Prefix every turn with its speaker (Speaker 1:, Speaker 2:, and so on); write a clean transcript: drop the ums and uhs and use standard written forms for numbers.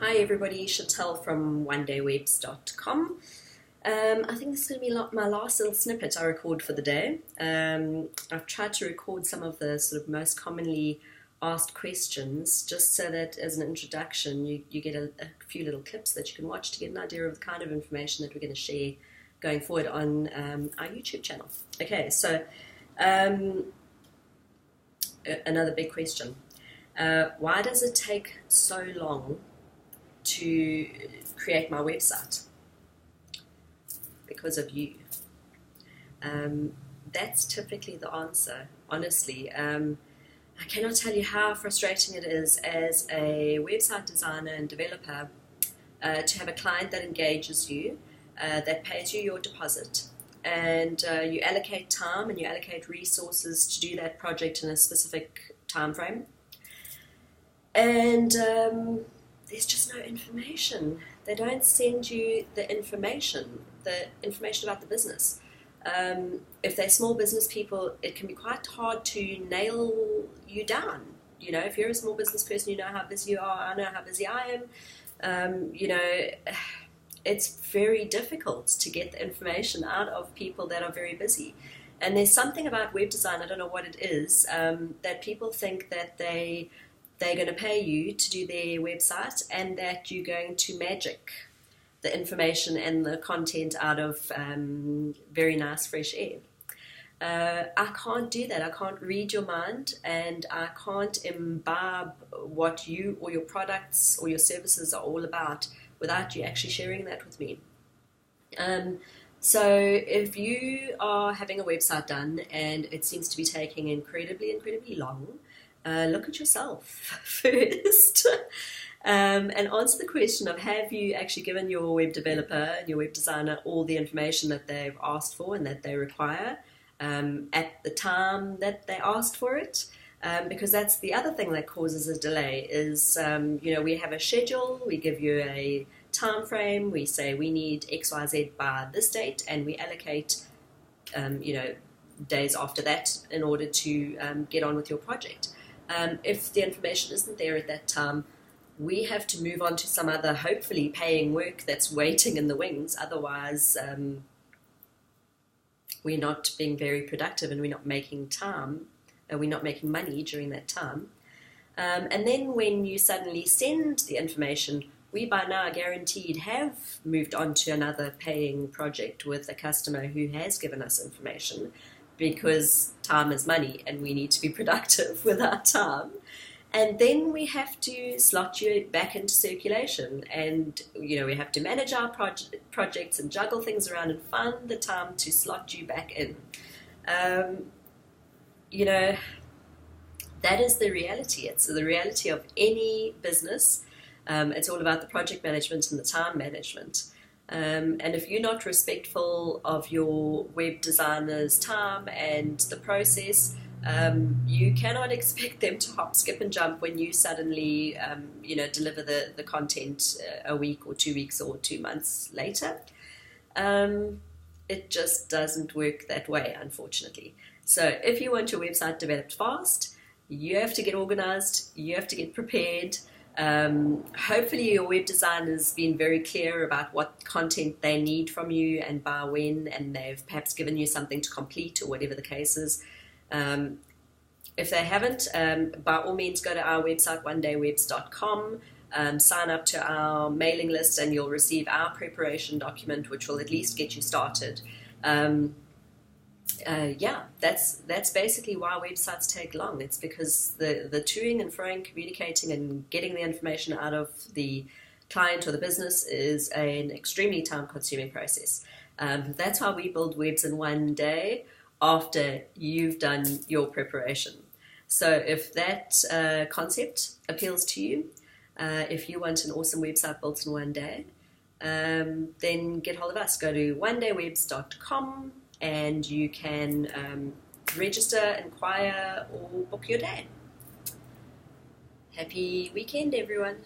Speaker 1: Hi everybody, Chantel from onedaywebs.com. I think this is going to be my last little snippet I record for the day. I've tried to record some of the sort of most commonly asked questions just so that as an introduction you get a few little clips that you can watch to get an idea of the kind of information that we're going to share going forward on our YouTube channel. Okay, so another big question. Why does it take so long to create my website? Because of you. That's typically the answer, honestly. I cannot tell you how frustrating it is as a website designer and developer to have a client that engages you, that pays you your deposit, and you allocate time and you allocate resources to do that project in a specific time frame. And there's just no information. They don't send you the information about the business. If they're small business people, it can be quite hard to nail you down. You know, if you're a small business person, you know how busy you are, I know how busy I am. It's very difficult to get the information out of people that are very busy. And there's something about web design, I don't know what it is, that people think that they're going to pay you to do their website and that you're going to magic the information and the content out of very nice fresh air. I can't do that. I can't read your mind, and I can't imbibe what you or your products or your services are all about without you actually sharing that with me. So if you are having a website done and it seems to be taking incredibly long, look at yourself first and answer the question of, have you actually given your web developer and your web designer all the information that they've asked for and that they require at the time that they asked for it? Because that's the other thing that causes a delay is, we have a schedule, we give you a time frame, we say we need XYZ by this date, and we allocate, days after that in order to get on with your project. If the information isn't there at that time, we have to move on to some other, hopefully paying work that's waiting in the wings. Otherwise, we're not being very productive and we're not making time, we're not making money during that time. And then when you suddenly send the information, we by now guaranteed have moved on to another paying project with a customer who has given us information, because time is money and we need to be productive with our time. And then we have to slot you back into circulation, and we have to manage our projects and juggle things around and find the time to slot you back in. That is the reality. It's the reality of any business. It's all about the project management and the time management. And if you're not respectful of your web designer's time and the process, you cannot expect them to hop, skip and jump when you suddenly, deliver the content a week or 2 weeks or 2 months later. It just doesn't work that way, unfortunately. So if you want your website developed fast, you have to get organized, you have to get prepared. Hopefully your web designer's been very clear about what content they need from you and by when, and they've perhaps given you something to complete or whatever the case is. If they haven't, by all means go to our website, onedaywebs.com, sign up to our mailing list, and you'll receive our preparation document, which will at least get you started. That's basically why websites take long. It's because the toing and froing, communicating and getting the information out of the client or the business is an extremely time-consuming process. That's why we build webs in one day after you've done your preparation. So if that concept appeals to you, if you want an awesome website built in one day, then get hold of us. Go to onedaywebs.com and you can register, inquire, or book your day. Happy weekend, everyone.